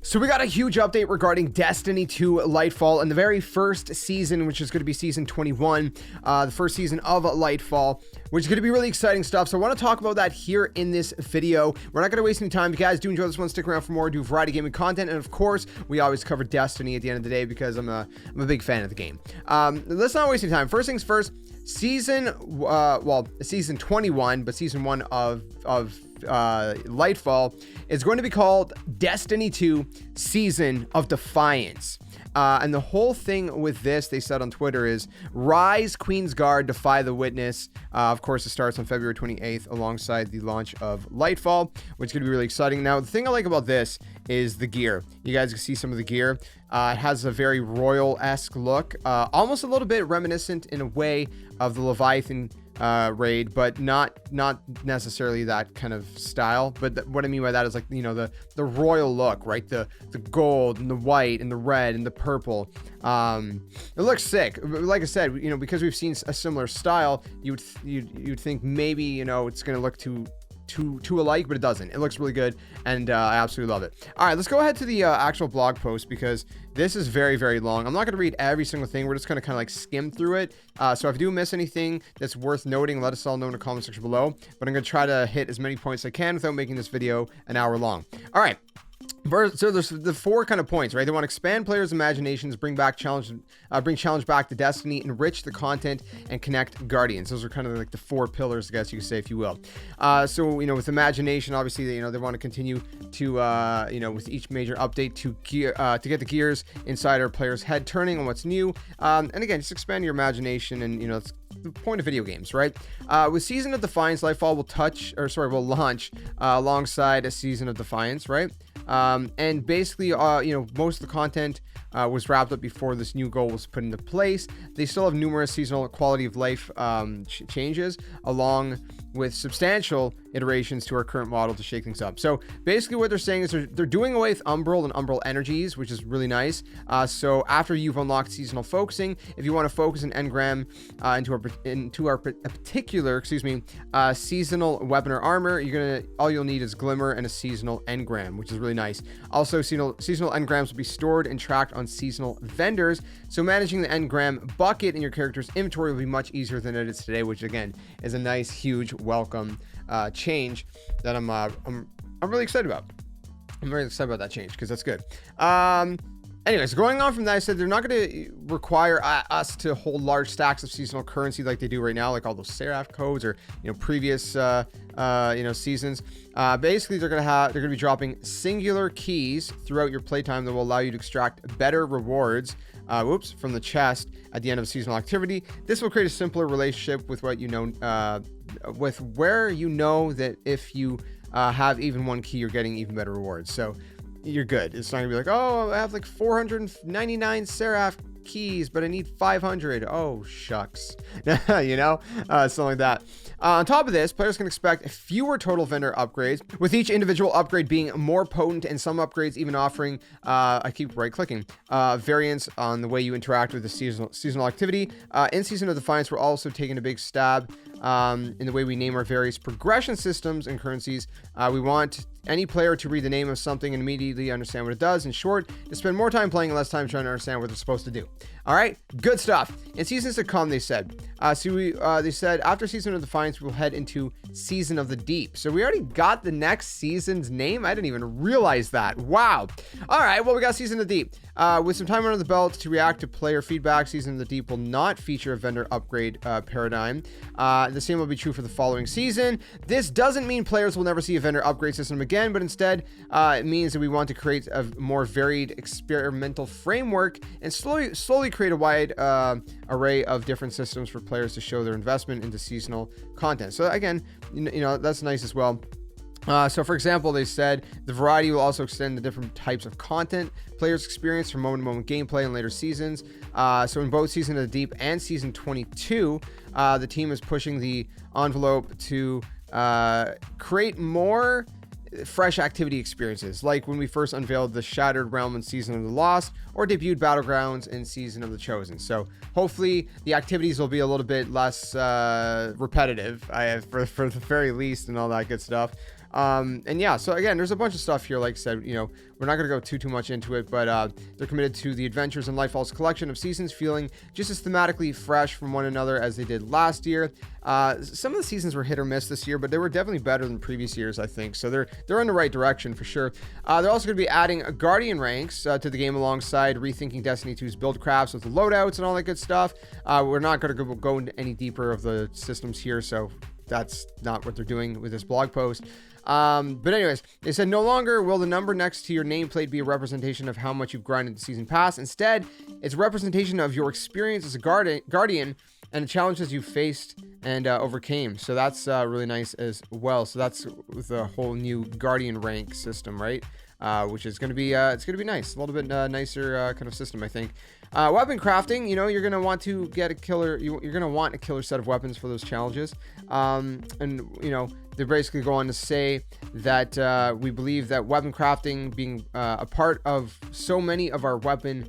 So we got a huge update regarding Destiny 2 Lightfall and the very first season, which is going to be season 21, the first season of Lightfall, which is going to be really exciting stuff. So I want to talk about that here in this video. We're not going to waste any time. If you guys do enjoy this one, stick around for more. Do variety gaming content, and of course, we always cover Destiny at the end of the day because I'm a big fan of the game. Let's not waste any time. First things first. Season 21, but season 1 of Lightfall is going to be called Destiny 2 Season of Defiance. And the whole thing with this, they said on Twitter, is Rise, Queen's Guard, Defy the Witness. Of course, it starts on February 28th alongside the launch of Lightfall, which is going to be really exciting. Now, the thing I like about this is the gear. You guys can see some of the gear. It has a very royal-esque look, almost a little bit reminiscent in a way of the Leviathan raid, but not necessarily that kind of style. But what I mean by that is, like, you know, the royal look, right? The gold and the white and the red and the purple. It looks sick. Like I said, you know, because we've seen a similar style, you'd think maybe, you know, it's gonna look too alike, but it doesn't. It looks really good, and I absolutely love it. All right, let's go ahead to the actual blog post, because this is very, very long. I'm not going to read every single thing. We're just going to kind of like skim through it. So if I do miss anything that's worth noting, let us all know in the comment section below. But I'm going to try to hit as many points as I can without making this video an hour long. All right. So there's the 4 kind of points, right? They want to expand players' imaginations, bring challenge back to Destiny, enrich the content, and connect Guardians. Those are kind of like the 4 pillars, I guess you could say, if you will. So, you know, with imagination, obviously, you know, they want to continue to, you know, with each major update to get the gears inside our players' head turning on what's new. And again, just expand your imagination, and, you know, it's the point of video games, right? With Season of Defiance, Lightfall will launch alongside a Season of Defiance, right? And basically, you know, most of the content was wrapped up before this new goal was put into place. They still have numerous seasonal quality of life changes, along with substantial iterations to our current model to shake things up. So basically what they're saying is they're doing away with Umbral and Umbral energies, which is really nice. So after you've unlocked seasonal focusing, if you want to focus an engram into a particular, seasonal weapon or armor, all you'll need is Glimmer and a seasonal engram, which is really nice. Also, seasonal engrams will be stored and tracked on seasonal vendors. So managing the engram bucket in your character's inventory will be much easier than it is today, which again is a nice, huge welcome change that I'm really excited about. I'm very excited about that change because that's good. Anyways, going on from that, I said they're not going to require us to hold large stacks of seasonal currency like they do right now, like all those Seraph codes or, you know, previous you know, seasons. Basically, they're going to be dropping singular keys throughout your playtime that will allow you to extract better rewards from the chest at the end of a seasonal activity. This will create a simpler relationship with what you know, with where you know that if you have even one key, you're getting even better rewards. So you're good. It's not gonna be like, oh, I have like 499 Seraph keys, but I need 500. Oh, shucks. You know, something like that. On top of this, players can expect fewer total vendor upgrades, with each individual upgrade being more potent, and some upgrades even offering, I keep right clicking, variants on the way you interact with the seasonal activity. In Season of Defiance, we're also taking a big stab in the way we name our various progression systems and currencies. We want any player to read the name of something and immediately understand what it does. In short, to spend more time playing and less time trying to understand what they're supposed to do. All right, good stuff. In seasons to come, they said. They said after Season of Defiance, we'll head into Season of the Deep. So we already got the next season's name. I didn't even realize that. Wow. All right, well, we got Season of the Deep. With some time under the belt to react to player feedback, Season of the Deep will not feature a vendor upgrade paradigm. The same will be true for the following season. This doesn't mean players will never see a vendor upgrade system again, but instead it means that we want to create a more varied experimental framework and slowly create a wide array of different systems for players to show their investment into seasonal content. So again, you know, that's nice as well. So for example, they said the variety will also extend to different types of content players experience from moment-to-moment gameplay in later seasons. So in both Season of the Deep and Season 22, the team is pushing the envelope to create more fresh activity experiences, like when we first unveiled the Shattered Realm in Season of the Lost, or debuted Battlegrounds in Season of the Chosen. So hopefully the activities will be a little bit less repetitive, for the very least, and all that good stuff. And yeah, so again, there's a bunch of stuff here. Like I said, you know, we're not going to go too much into it, but they're committed to the adventures in Lightfall's collection of seasons, feeling just as thematically fresh from one another as they did last year. Some of the seasons were hit or miss this year, but they were definitely better than previous years, I think. So they're in the right direction for sure. They're also going to be adding Guardian ranks to the game alongside rethinking Destiny 2's build crafts with the loadouts and all that good stuff. We're not going to go into any deeper of the systems here, so that's not what they're doing with this blog post. But anyways, they said no longer will the number next to your nameplate be a representation of how much you've grinded the season pass. Instead, it's a representation of your experience as a guardian and the challenges you faced and overcame. So that's really nice as well. So that's the whole new guardian rank system, right? Which is going to be it's going to be nice, a little bit nicer kind of system, I think. Weapon crafting, you know, you're going to want to get a killer, you're going to want a killer set of weapons for those challenges. And, you know, they basically go on to say that we believe that weapon crafting being a part of so many of our weapon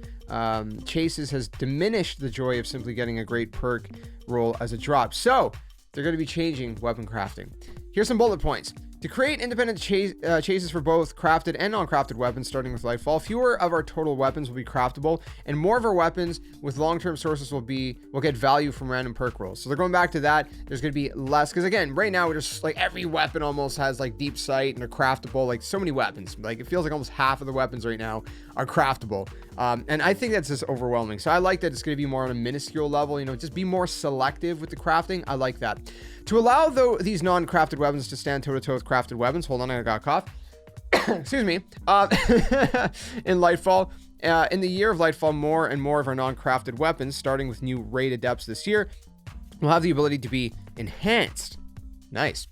chases has diminished the joy of simply getting a great perk roll as a drop. So they're going to be changing weapon crafting. Here's some bullet points. To create independent chases for both crafted and non-crafted weapons, starting with Lightfall, fewer of our total weapons will be craftable, and more of our weapons with long-term sources will get value from random perk rolls. So they're going back to that. There's going to be less, because again, right now we're just like every weapon almost has like deep sight and are craftable. Like so many weapons, like it feels like almost half of the weapons right now are craftable, and I think that's just overwhelming. So I like that it's going to be more on a minuscule level. You know, just be more selective with the crafting. I like that. To allow these non-crafted weapons to stand toe-to-toe with crafted weapons, hold on, I got a cough. Excuse me. In Lightfall, in the year of Lightfall, more and more of our non-crafted weapons, starting with new raid adepts this year, will have the ability to be enhanced. Nice.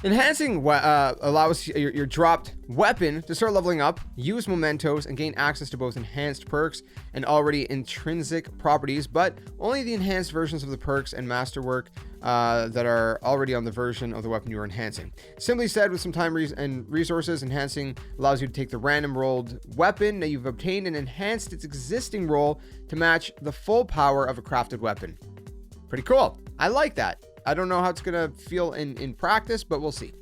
Enhancing allows your dropped weapon to start leveling up, use mementos, and gain access to both enhanced perks and already intrinsic properties, but only the enhanced versions of the perks and masterwork that are already on the version of the weapon you are enhancing. Simply said, with some time and resources, enhancing allows you to take the random rolled weapon that you've obtained and enhanced its existing roll to match the full power of a crafted weapon. Pretty cool. I like that. I don't know how it's going to feel in practice, but we'll see.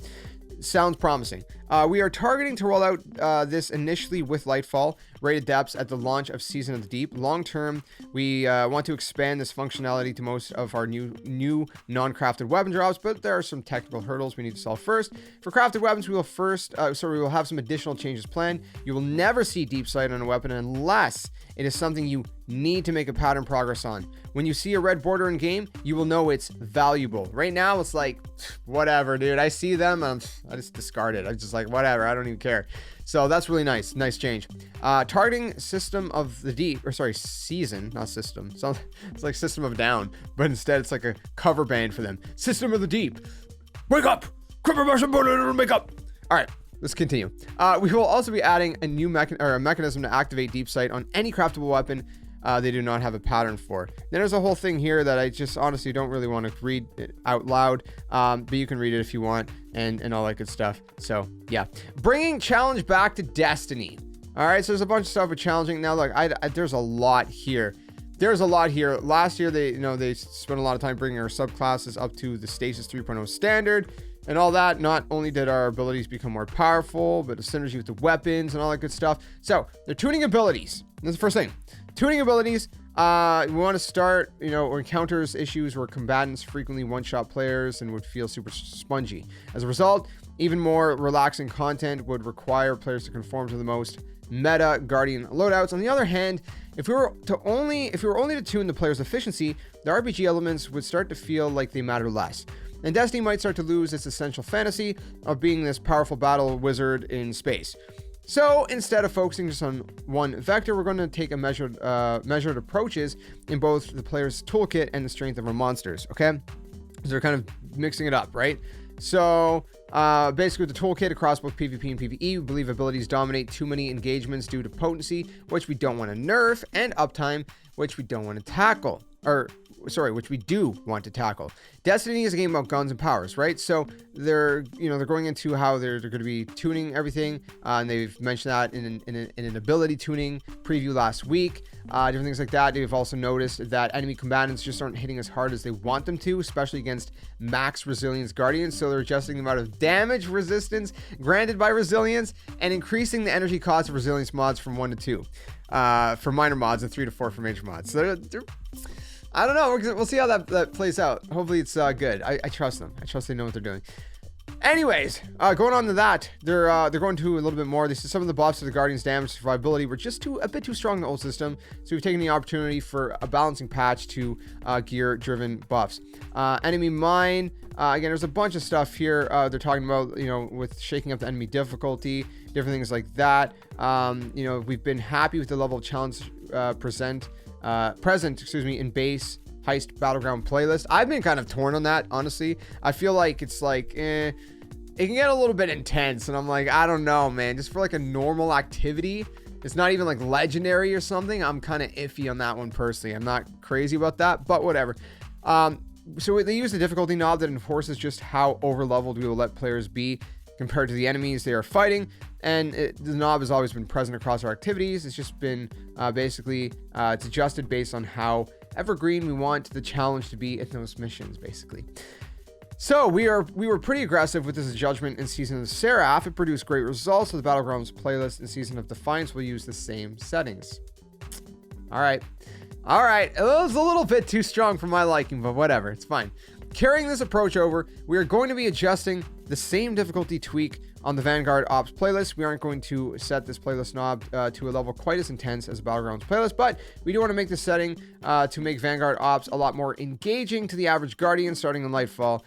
Sounds promising. We are targeting to roll out this initially with Lightfall rated depths at the launch of Season of the Deep. Long term, we want to expand this functionality to most of our new non-crafted weapon drops, but there are some technical hurdles we need to solve first. For crafted weapons, we will have some additional changes planned. You will never see deep sight on a weapon unless it is something you need to make a pattern progress on. When you see a red border in game, you will know it's valuable. Right now, it's like, whatever, dude. I see them, I just discard it. I'm just like, whatever, I don't even care. So that's really nice. Nice change. Targeting System of the Deep, season, not system. So it's like System of Down, but instead it's like a cover band for them. System of the Deep. Wake up! Wake up! All right. Let's continue. We will also be adding a new mechanism to activate deep sight on any craftable weapon they do not have a pattern for. Then there's a whole thing here that I just honestly don't really want to read it out loud, but you can read it if you want and all that good stuff. So yeah, bringing challenge back to Destiny. All right, so there's a bunch of stuff with challenging. Now look, there's a lot here. There's a lot here. Last year they spent a lot of time bringing our subclasses up to the Stasis 3.0 standard. And all that, not only did our abilities become more powerful, but the synergy with the weapons and all that good stuff. So they're tuning abilities. That's the first thing. Tuning abilities. We want to start, or encounters issues where combatants frequently one-shot players and would feel super spongy. As a result, even more relaxing content would require players to conform to the most meta Guardian loadouts. On the other hand, if we were only to tune the player's efficiency, the RPG elements would start to feel like they matter less. And Destiny might start to lose its essential fantasy of being this powerful battle wizard in space. So instead of focusing just on one vector, we're going to take a measured approaches in both the player's toolkit and the strength of our monsters. Okay, so they're kind of mixing it up, right? So basically, with the toolkit across both PvP and PvE, we believe abilities dominate too many engagements due to potency, which we don't want to nerf, and uptime, which we don't want to tackle. which we do want to tackle. Destiny is a game about guns and powers, right? So they're going into how they're going to be tuning everything, and they've mentioned that in an ability tuning preview last week. Different things like that. They've also noticed that enemy combatants just aren't hitting as hard as they want them to, especially against max resilience guardians. So they're adjusting the amount of damage resistance granted by resilience and increasing the energy cost of resilience mods from 1 to 2 for minor mods and 3 to 4 for major mods. So they're I don't know. We'll see how that plays out. Hopefully it's good. I trust them. I trust they know what they're doing. Anyways, going on to that, they're going to a little bit more. They said some of the buffs to the Guardian's damage survivability were just a bit too strong in the old system, so we've taken the opportunity for a balancing patch to gear-driven buffs. Enemy mine, again, there's a bunch of stuff here. They're talking about, with shaking up the enemy difficulty, different things like that. We've been happy with the level of challenge present in base heist battleground playlist. I've been kind of torn on that, honestly. I feel like it's like it can get a little bit intense, and I'm like, I don't know, man. Just for like a normal activity, it's not even like legendary or something, I'm kind of iffy on that one personally. I'm not crazy about that, but whatever. So they use the difficulty knob that enforces just how over leveled we will let players be compared to the enemies they are fighting, and the knob has always been present across our activities. It's just been basically it's adjusted based on how evergreen we want the challenge to be in those missions, basically. So we were pretty aggressive with this judgment in Season of the Seraph. It produced great results, so the Battlegrounds playlist in Season of Defiance will use the same settings. All right, it was a little bit too strong for my liking, but whatever, it's fine. Carrying this approach over, we are going to be adjusting the same difficulty tweak on the Vanguard Ops playlist. We aren't going to set this playlist knob to a level quite as intense as the Battlegrounds playlist, but we do want to make the setting to make Vanguard Ops a lot more engaging to the average Guardian starting in Lightfall.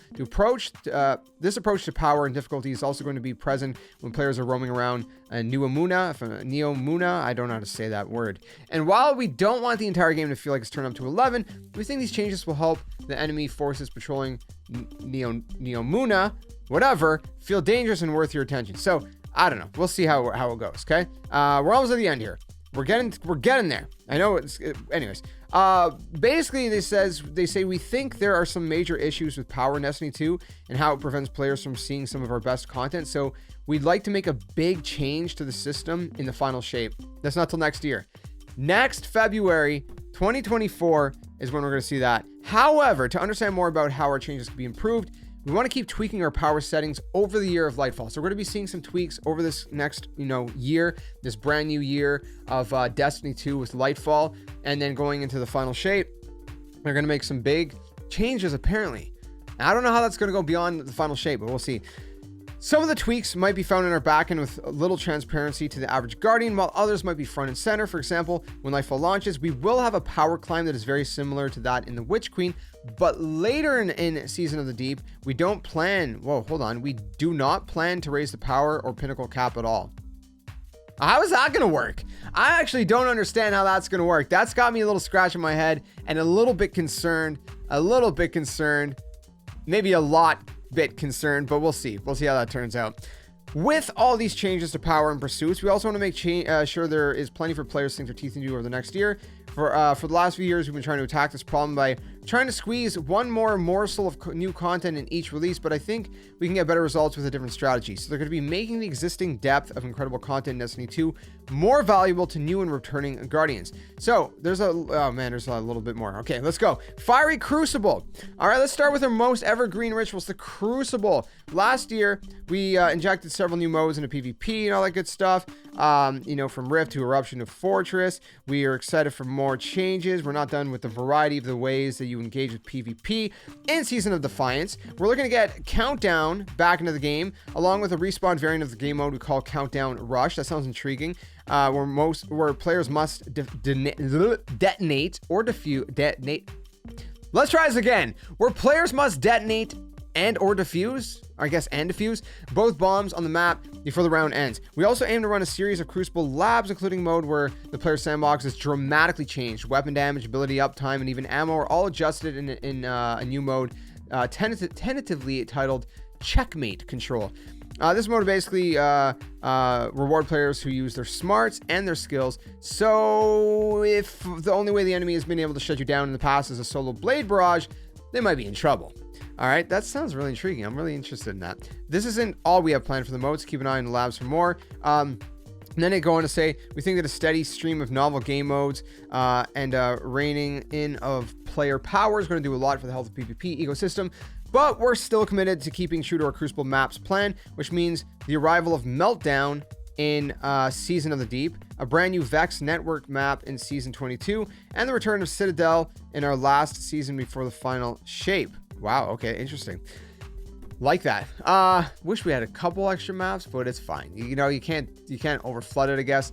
This approach to power and difficulty is also going to be present when players are roaming around Neomuna, I don't know how to say that word. And while we don't want the entire game to feel like it's turned up to 11, we think these changes will help the enemy forces patrolling Neomuna, whatever, feel dangerous and worth your attention. So I don't know. We'll see how it goes. Okay. We're almost at the end here. We're getting there. I know anyways. Basically they say we think there are some major issues with power in Destiny 2 and how it prevents players from seeing some of our best content. So we'd like to make a big change to the system in the final shape. That's not till next year. Next February 2024 is when we're going to see that. However, to understand more about how our changes can be improved, we want to keep tweaking our power settings over the year of Lightfall. So we're going to be seeing some tweaks over this next, year, this brand new year of Destiny 2 with Lightfall, and then going into the final shape, they're going to make some big changes apparently. I don't know how that's going to go beyond the final shape, but we'll see. Some of the tweaks might be found in our backend with a little transparency to the average Guardian, while others might be front and center. For example, when Lightfall launches, we will have a power climb that is very similar to that in the Witch Queen, but later in Season of the Deep, we do not plan to raise the power or pinnacle cap at all. How is that going to work? I actually don't understand how that's going to work. That's got me a little scratch in my head and a little bit concerned, maybe a lot bit concerned, but we'll see how that turns out. With all these changes to power and pursuits, we also want to make sure there is plenty for players to sink their teeth into over the next year. For the last few years, we've been trying to attack this problem by trying to squeeze one more morsel of new content in each release, but I think we can get better results with a different strategy. So they're going to be making the existing depth of incredible content in Destiny 2 more valuable to new and returning Guardians. So there's a little bit more. Okay, let's go. Fiery Crucible. All right, let's start with our most evergreen rituals, the Crucible. Last year, we injected several new modes into PvP and all that good stuff. From Rift to Eruption to Fortress. We are excited for more changes. We're not done with the variety of the ways that you engage with PvP in Season of Defiance. We're looking to get Countdown back into the game, along with a respawn variant of the game mode we call Countdown Rush. That sounds intriguing. Where players must detonate or defuse. Let's try this again. Where players must detonate and defuse both bombs on the map before the round ends. We also aim to run a series of Crucible labs, including mode where the player's sandbox is dramatically changed. Weapon damage, ability uptime, and even ammo are all adjusted in a new mode, tentatively titled Checkmate Control. This mode basically reward players who use their smarts and their skills. So if the only way the enemy has been able to shut you down in the past is a solo blade barrage, they might be in trouble. All right, that sounds really intriguing. I'm really interested in that. This isn't all we have planned for the modes. Keep an eye on the labs for more. And then they go on to say, we think that a steady stream of novel game modes and reining in of player power is going to do a lot for the health of PvP ecosystem. But we're still committed to keeping true to our Crucible maps plan, which means the arrival of Meltdown in Season of the Deep, a brand new Vex network map in Season 22, and the return of Citadel in our last season before the final shape. Wow, okay, interesting. Like that. Wish we had a couple extra maps, but it's fine. You know, you can't overflood it, I guess.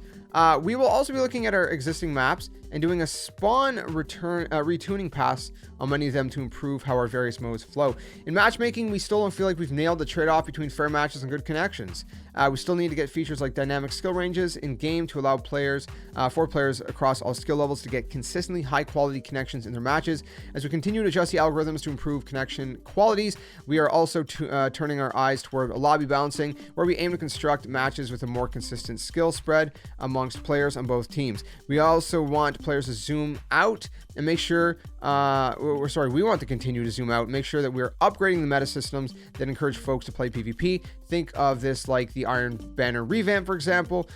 We will also be looking at our existing maps and doing a spawn retuning pass on many of them to improve how our various modes flow. In matchmaking, we still don't feel like we've nailed the trade-off between fair matches and good connections. We still need to get features like dynamic skill ranges in game to allow players, for players across all skill levels to get consistently high quality connections in their matches. As we continue to adjust the algorithms to improve connection qualities, we are also turning our eyes toward lobby balancing, where we aim to construct matches with a more consistent skill spread amongst players on both teams. We also want players to zoom out and make sure, we want to continue to zoom out and make sure that we're upgrading the meta systems that encourage folks to play PvP. Think of this like the Iron Banner revamp, for example,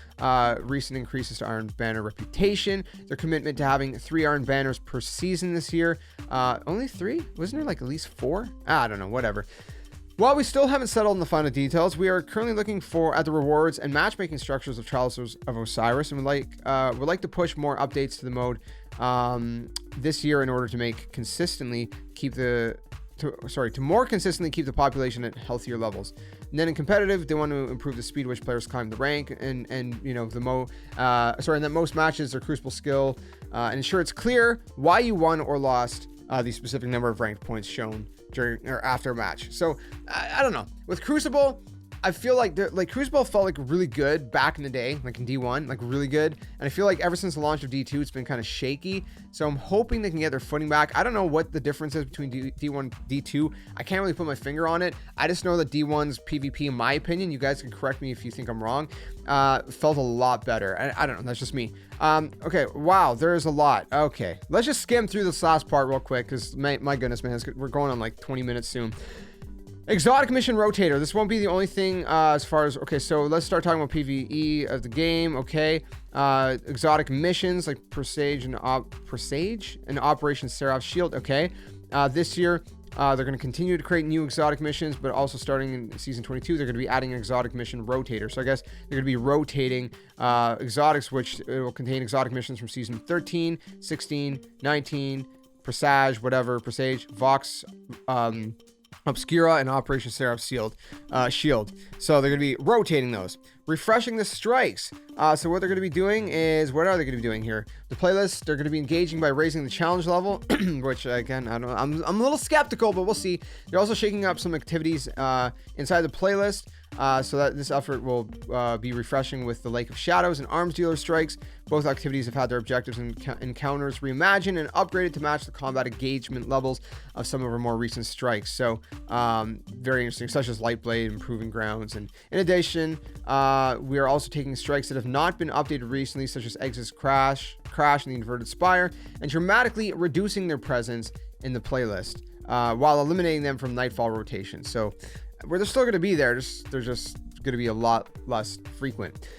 recent increases to Iron Banner reputation, their commitment to having 3 Iron Banners per season this year. Only 3? Wasn't there like at least 4? I don't know, whatever. While we still haven't settled on the final details, we are currently looking at the rewards and matchmaking structures of Trials of Osiris, and would like to push more updates to the mode this year in order to more consistently keep the population at healthier levels. And then in competitive, they want to improve the speed at which players climb the rank, and you know and that most matches are Crucible skill, and ensure it's clear why you won or lost the specific number of ranked points shown during or after a match. So I don't know. With Crucible, I feel like Crucible felt like really good back in the day, like in D1, like really good. And I feel like ever since the launch of D2, it's been kind of shaky. So I'm hoping they can get their footing back. I don't know what the difference is between D1 and D2. I can't really put my finger on it. I just know that D1's PvP, in my opinion, you guys can correct me if you think I'm wrong, felt a lot better. I don't know. That's just me. Okay. Wow. There's a lot. Okay. Let's just skim through this last part real quick, because my goodness, man, we're going on like 20 minutes soon. Exotic mission rotator. This won't be the only thing as far as, okay, so let's start talking about PvE of the game. Okay. Exotic missions like Presage and Operation Seraph Shield. Okay. This year, they're going to continue to create new exotic missions, but also starting in season 22, they're going to be adding an exotic mission rotator. So I guess they're going to be rotating exotics, which will contain exotic missions from season 13, 16, 19, Presage, Vox, Obscura, and Operation Seraph Shield. So they're going to be rotating those. Refreshing the strikes. So what they're going to be doing is, what are they going to be doing here? The playlist, they're going to be engaging by raising the challenge level, which again, I don't know, I'm a little skeptical, but we'll see. They're also shaking up some activities inside the playlist. So that this effort will be refreshing with the Lake of Shadows and Arms Dealer strikes. Both activities have had their objectives and encounters reimagined and upgraded to match the combat engagement levels of some of our more recent strikes. So very interesting, such as Lightblade and Proving Grounds. And in addition, we are also taking strikes that have not been updated recently, such as Exodus Crash and the Inverted Spire, and dramatically reducing their presence in the playlist while eliminating them from Nightfall rotation. So where they're still going to be there, they're just going to be a lot less frequent.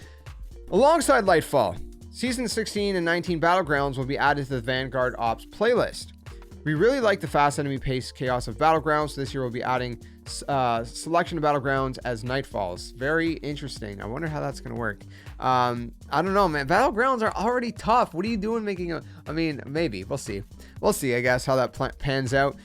Alongside Lightfall, Season 16 and 19 Battlegrounds will be added to the Vanguard Ops playlist. We really like the fast enemy pace chaos of Battlegrounds, so this year we'll be adding selection of Battlegrounds as Nightfalls. Very interesting. I wonder how that's going to work. I don't know, man. Battlegrounds are already tough. What are you doing maybe. We'll see. I guess, how that pans out.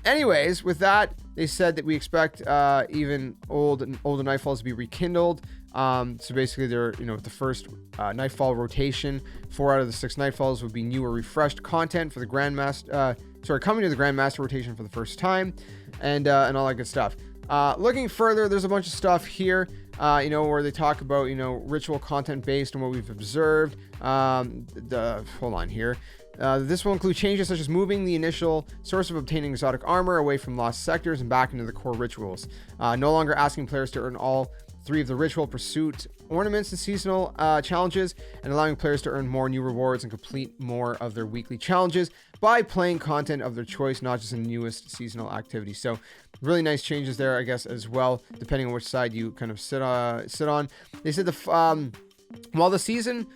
Anyways, with that, they said that we expect even older Nightfalls to be rekindled. So basically, they're the first Nightfall rotation. 4 out of the 6 Nightfalls would be new or refreshed content for the Grandmaster. Coming to the Grandmaster rotation for the first time, and all that good stuff. Looking further, there's a bunch of stuff here. Where they talk about ritual content based on what we've observed. Hold on here. This will include changes such as moving the initial source of obtaining exotic armor away from lost sectors and back into the core rituals. No longer asking players to earn all 3 of the ritual pursuit ornaments and seasonal challenges, and allowing players to earn more new rewards and complete more of their weekly challenges by playing content of their choice, not just the newest seasonal activity. So really nice changes there, I guess, as well, depending on which side you kind of sit on. They said while this season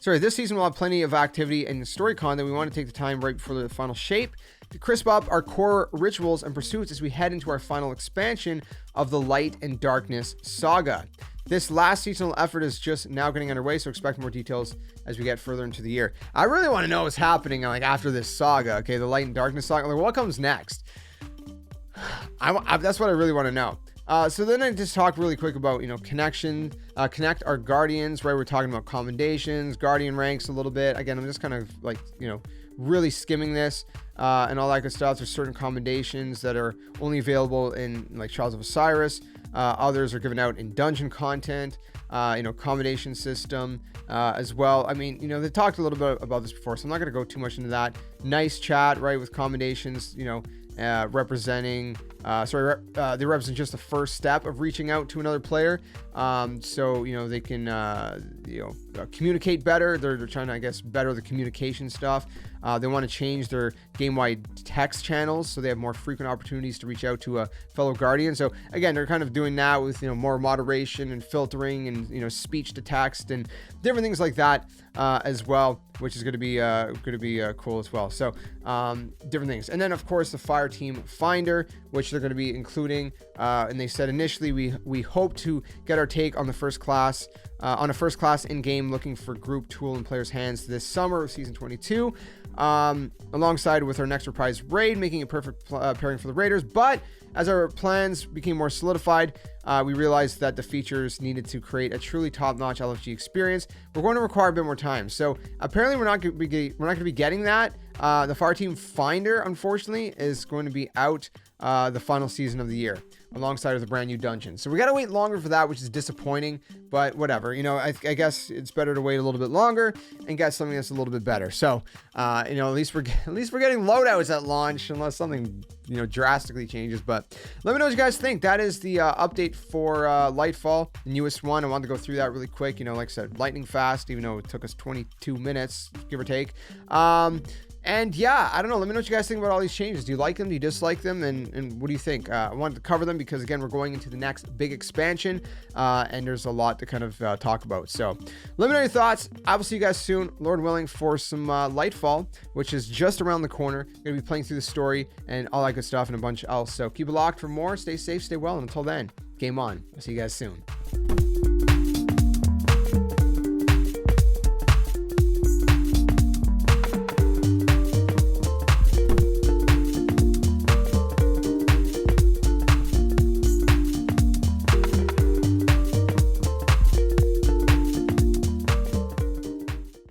will have plenty of activity and story content, we want to take the time right before the final shape to crisp up our core rituals and pursuits as we head into our final expansion of the Light and Darkness saga. This last seasonal effort is just now getting underway, so expect more details as we get further into the year. I really want to know what's happening like after this saga, okay, the Light and Darkness saga. Like, what comes next? That's what I really want to know. So then I just talk really quick about, connect our guardians, right? We're talking about commendations, guardian ranks a little bit. Again, I'm just kind of like, really skimming this and all that good stuff. There's certain commendations that are only available in like Trials of Osiris. Others are given out in dungeon content, commendation system as well. I mean, they talked a little bit about this before, so I'm not going to go too much into that. Nice chat, right, with commendations, representing they represent just the first step of reaching out to another player, so they can communicate better. They're trying to, I guess, better the communication stuff. They want to change their game-wide text channels so they have more frequent opportunities to reach out to a fellow guardian. So again, they're kind of doing that with more moderation and filtering and speech to text and different things like that as well, which is going to be cool as well. So different things. And then of course the Fire Team Finder, which they're going to be including, and they said initially we hope to get our take on the first class in game looking for group tool in players' hands this summer of season 22, alongside with our next reprise raid, making a perfect pairing for the raiders. But as our plans became more solidified, we realized that the features needed to create a truly top-notch LFG experience. We're going to require a bit more time. So apparently we're not going to be getting that. The Fire Team Finder, unfortunately, is going to be out the final season of the year, alongside with a brand new dungeon. So we got to wait longer for that, which is disappointing, but whatever. I guess it's better to wait a little bit longer and get something that's a little bit better. So, at least we're getting loadouts at launch, unless something, drastically changes. But let me know what you guys think. That is the update for Lightfall, the newest one. I wanted to go through that really quick. Like I said, lightning fast, even though it took us 22 minutes, give or take. And yeah, I don't know. Let me know what you guys think about all these changes. Do you like them? Do you dislike them? And what do you think? I wanted to cover them because, again, we're going into the next big expansion, and there's a lot to kind of talk about. So let me know your thoughts. I will see you guys soon, Lord willing, for some Lightfall, which is just around the corner. Going to be playing through the story and all that good stuff and a bunch else. So keep it locked for more. Stay safe, stay well, and until then, game on. I'll see you guys soon.